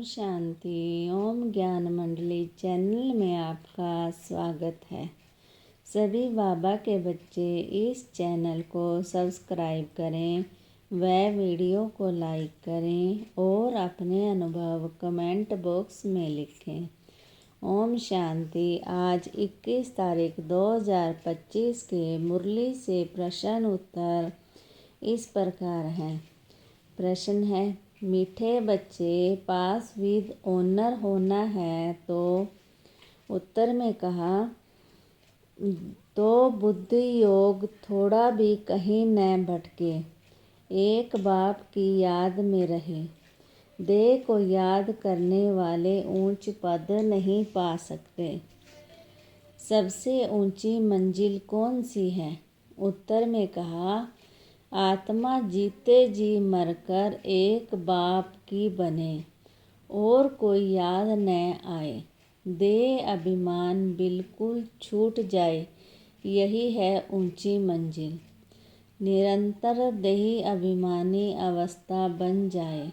शांति। ओम ज्ञान मंडली चैनल में आपका स्वागत है। सभी बाबा के बच्चे इस चैनल को सब्सक्राइब करें व वीडियो को लाइक करें और अपने अनुभव कमेंट बॉक्स में लिखें। ओम शांति। आज 21 तारीख 2025 के मुरली से प्रश्न उत्तर इस प्रकार हैं। प्रश्न है, मीठे बच्चे पास विद ऑनर होना है तो उत्तर में कहा तो बुद्धि योग थोड़ा भी कहीं न भटके, एक बाप की याद में रहे। देह को याद करने वाले ऊंच पद नहीं पा सकते। सबसे ऊंची मंजिल कौन सी है? उत्तर में कहा, आत्मा जीते जी मरकर एक बाप की बने और कोई याद न आए। देह अभिमान बिल्कुल छूट जाए, यही है ऊंची मंजिल। निरंतर देही अभिमानी अवस्था बन जाए,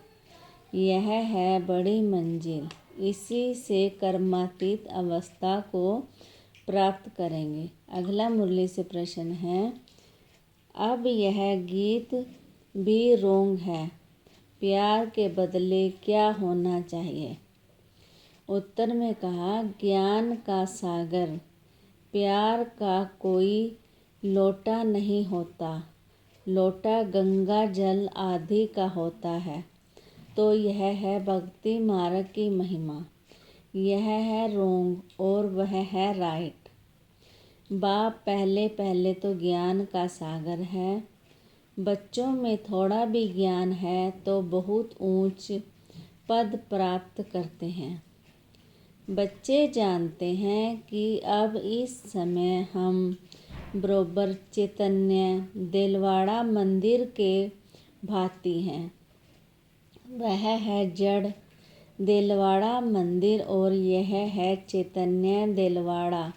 यह है बड़ी मंजिल। इसी से कर्मातीत अवस्था को प्राप्त करेंगे। अगला मुरली से प्रश्न है, अब यह गीत भी रोंग है, प्यार के बदले क्या होना चाहिए? उत्तर में कहा, ज्ञान का सागर प्यार का कोई लोटा नहीं होता। लोटा गंगा जल आदि का होता है तो यह है भक्ति मार्ग की महिमा। यह है रोंग और वह है राइट। बाप पहले पहले तो ज्ञान का सागर है। बच्चों में थोड़ा भी ज्ञान है तो बहुत ऊंच पद प्राप्त करते हैं। बच्चे जानते हैं कि अब इस समय हम बरोबर चैतन्य दिलवाड़ा मंदिर के भांति हैं। वह है जड़ दिलवाड़ा मंदिर और यह है चैतन्य दिलवाड़ा।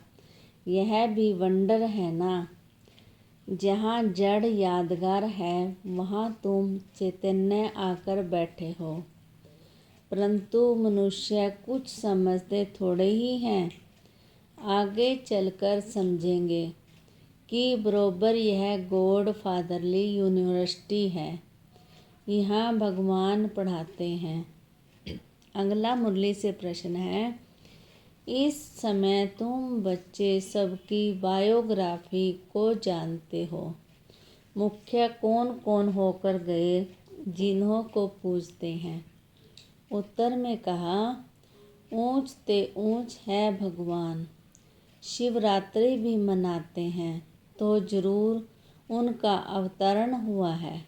यह भी वंडर है ना। जहाँ जड़ यादगार है वहाँ तुम चैतन्य आकर बैठे हो। परंतु मनुष्य कुछ समझते थोड़े ही हैं। आगे चलकर समझेंगे कि बरोबर यह गॉड फादरली यूनिवर्सिटी है। यहाँ भगवान पढ़ाते हैं। अगला मुरली से प्रश्न है, इस समय तुम बच्चे सबकी बायोग्राफी को जानते हो। मुख्य कौन कौन होकर गए जिन्हों को पूजते हैं? उत्तर में कहा, ऊंच ते ऊंच है भगवान। शिवरात्रि भी मनाते हैं तो जरूर उनका अवतरण हुआ है।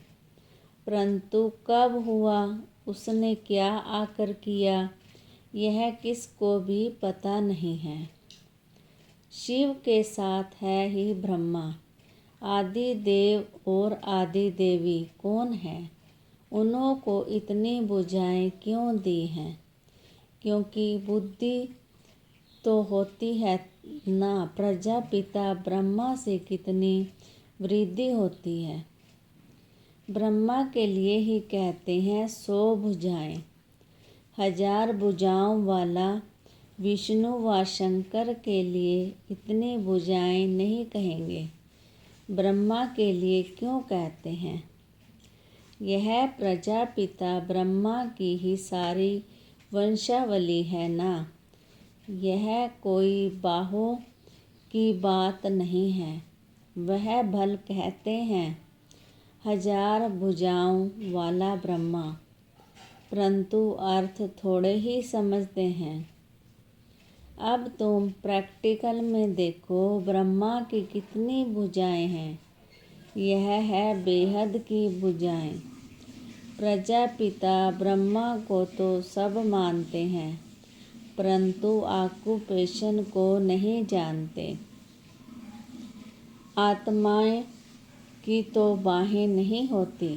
परंतु कब हुआ, उसने क्या आकर किया, यह किसको भी पता नहीं है। शिव के साथ है ही ब्रह्मा। आदि देव और आदि देवी कौन है? उन्हों को इतनी भुजाएं क्यों दी हैं? क्योंकि बुद्धि तो होती है ना। प्रजापिता ब्रह्मा से कितनी वृद्धि होती है। ब्रह्मा के लिए ही कहते हैं 100 भुजाएं। 1000 भुजाओं वाला विष्णु व शंकर के लिए इतनी भुजाएं नहीं कहेंगे। ब्रह्मा के लिए क्यों कहते हैं? यह प्रजापिता ब्रह्मा की ही सारी वंशावली है ना। यह कोई बाहों की बात नहीं है। वह भल कहते हैं 1000 भुजाओं वाला ब्रह्मा, परंतु अर्थ थोड़े ही समझते हैं। अब तुम प्रैक्टिकल में देखो, ब्रह्मा की कितनी भुजाएं हैं। यह है बेहद की भुजाएं। प्रजापिता ब्रह्मा को तो सब मानते हैं, परंतु ऑक्यूपेशन को नहीं जानते। आत्माएं की तो बाहें नहीं होती,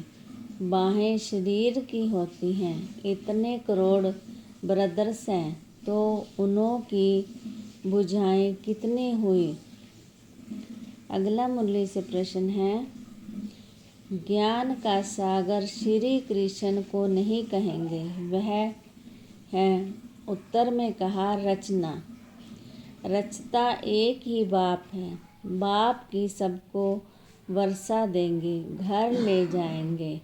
बाहें शरीर की होती हैं। इतने करोड़ ब्रदर्स हैं तो उन्हों की भुजाएं कितनी हुई? अगला मुरली से प्रश्न है, ज्ञान का सागर श्री कृष्ण को नहीं कहेंगे। वह है? उत्तर में कहा, रचना। रचता एक ही बाप है। बाप की सबको वर्षा देंगे, घर ले जाएंगे।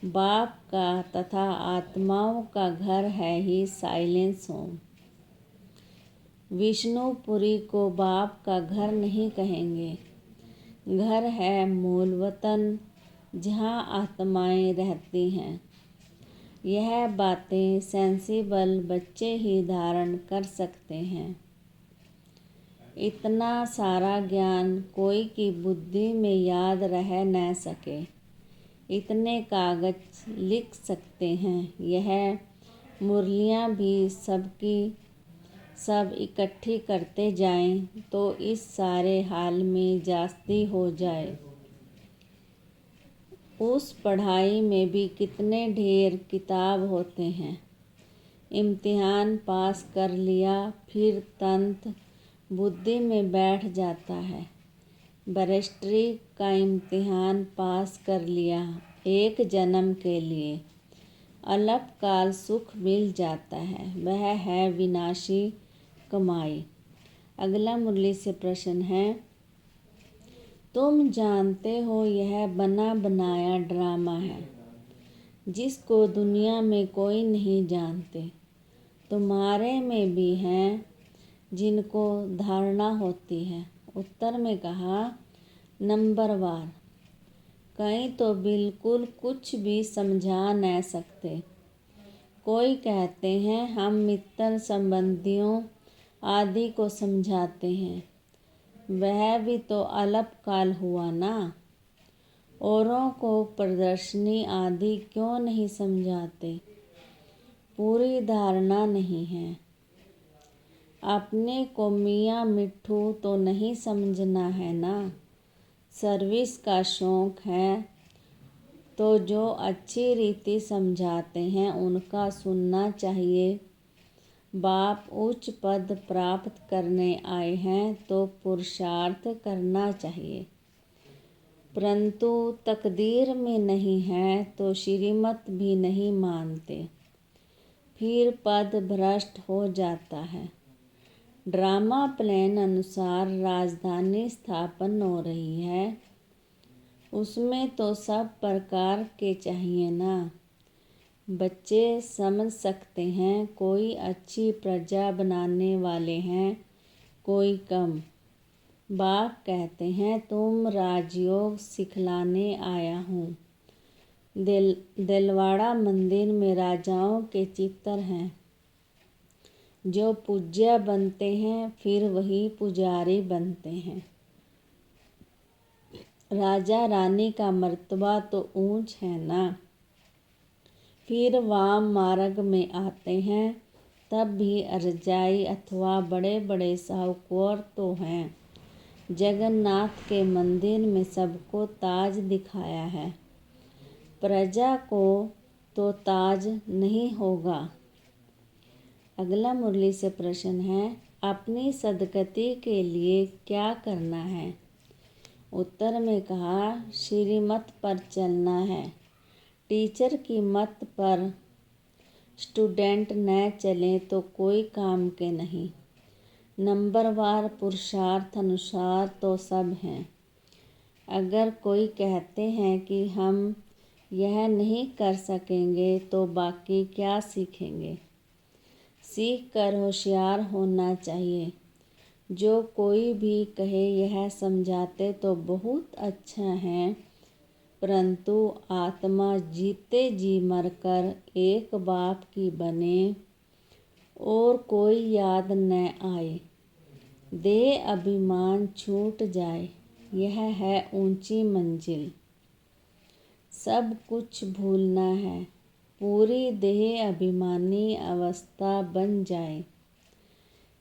बाप का तथा आत्माओं का घर है ही साइलेंस होम। विष्णुपुरी को बाप का घर नहीं कहेंगे। घर है मूल वतन, जहाँ आत्माएं रहती हैं। यह बातें सेंसिबल बच्चे ही धारण कर सकते हैं। इतना सारा ज्ञान कोई की बुद्धि में याद रह न सके। इतने कागज लिख सकते हैं। यह मुरलियाँ भी सबकी सब इकट्ठी करते जाएं तो इस सारे हाल में जास्ती हो जाए। उस पढ़ाई में भी कितने ढेर किताब होते हैं। इम्तिहान पास कर लिया, फिर तंत बुद्धि में बैठ जाता है। बैरिस्ट्री का इम्तिहान पास कर लिया, एक जन्म के लिए अल्पकाल सुख मिल जाता है। वह है विनाशी कमाई। अगला मुरली से प्रश्न है, तुम जानते हो यह बना बनाया ड्रामा है, जिसको दुनिया में कोई नहीं जानते। तुम्हारे में भी हैं जिनको धारणा होती है। उत्तर में कहा, नंबरवार। कई तो बिल्कुल कुछ भी समझा न सकते। कोई कहते हैं हम मित्र संबंधियों आदि को समझाते हैं। वह भी तो अल्पकाल हुआ ना। औरों को प्रदर्शनी आदि क्यों नहीं समझाते? पूरी धारणा नहीं है। अपने को मियाँ मिट्ठू तो नहीं समझना है ना। सर्विस का शौक है तो जो अच्छी रीति समझाते हैं उनका सुनना चाहिए। बाप उच्च पद प्राप्त करने आए हैं तो पुरुषार्थ करना चाहिए, परंतु तकदीर में नहीं है तो श्रीमत भी नहीं मानते। फिर पद भ्रष्ट हो जाता है। ड्रामा प्लान अनुसार राजधानी स्थापन हो रही है। उसमें तो सब प्रकार के चाहिए ना। बच्चे समझ सकते हैं, कोई अच्छी प्रजा बनाने वाले हैं, कोई कम। बाप कहते हैं, तुम राजयोग सिखलाने आया हूँ। दिलवाड़ा मंदिर में राजाओं के चित्र हैं, जो पूज्य बनते हैं फिर वही पुजारी बनते हैं। राजा रानी का मर्तबा तो ऊंच है ना। फिर वाम मार्ग में आते हैं तब भी रजाई अथवा बड़े बड़े साहूकार तो हैं। जगन्नाथ के मंदिर में सबको ताज दिखाया है, प्रजा को तो ताज नहीं होगा। अगला मुरली से प्रश्न है, अपनी सदगति के लिए क्या करना है? उत्तर में कहा, श्रीमत पर चलना है। टीचर की मत पर स्टूडेंट न चले तो कोई काम के नहीं। नंबरवार पुरुषार्थ अनुसार तो सब हैं। अगर कोई कहते हैं कि हम यह नहीं कर सकेंगे तो बाकी क्या सीखेंगे? सीख कर होशियार होना चाहिए। जो कोई भी कहे यह समझाते तो बहुत अच्छा है, परंतु आत्मा जीते जी मरकर एक बाप की बने और कोई याद न आए, देह अभिमान छूट जाए, यह है ऊंची मंजिल। सब कुछ भूलना है, पूरी देह अभिमानी अवस्था बन जाए,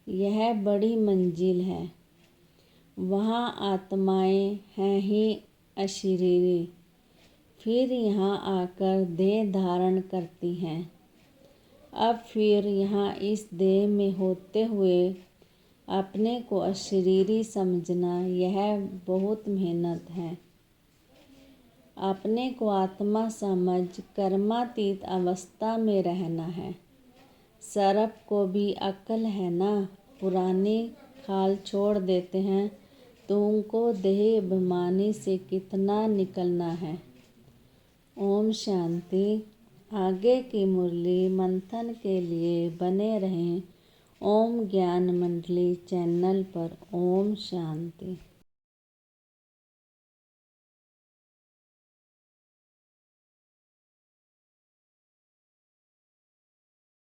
यह बड़ी मंजिल है। वहाँ आत्माएं हैं ही अशरीरी, फिर यहाँ आकर देह धारण करती हैं। अब फिर यहाँ इस देह में होते हुए अपने को अशरीरी समझना, यह बहुत मेहनत है। अपने को आत्मा समझ कर्मातीत अवस्था में रहना है। सर्प को भी अक्ल है ना, पुरानी खाल छोड़ देते हैं तो उनको देह अभिमानी से कितना निकलना है। ओम शांति। आगे की मुरली मंथन के लिए बने रहें ओम ज्ञान मंडली चैनल पर। ओम शांति।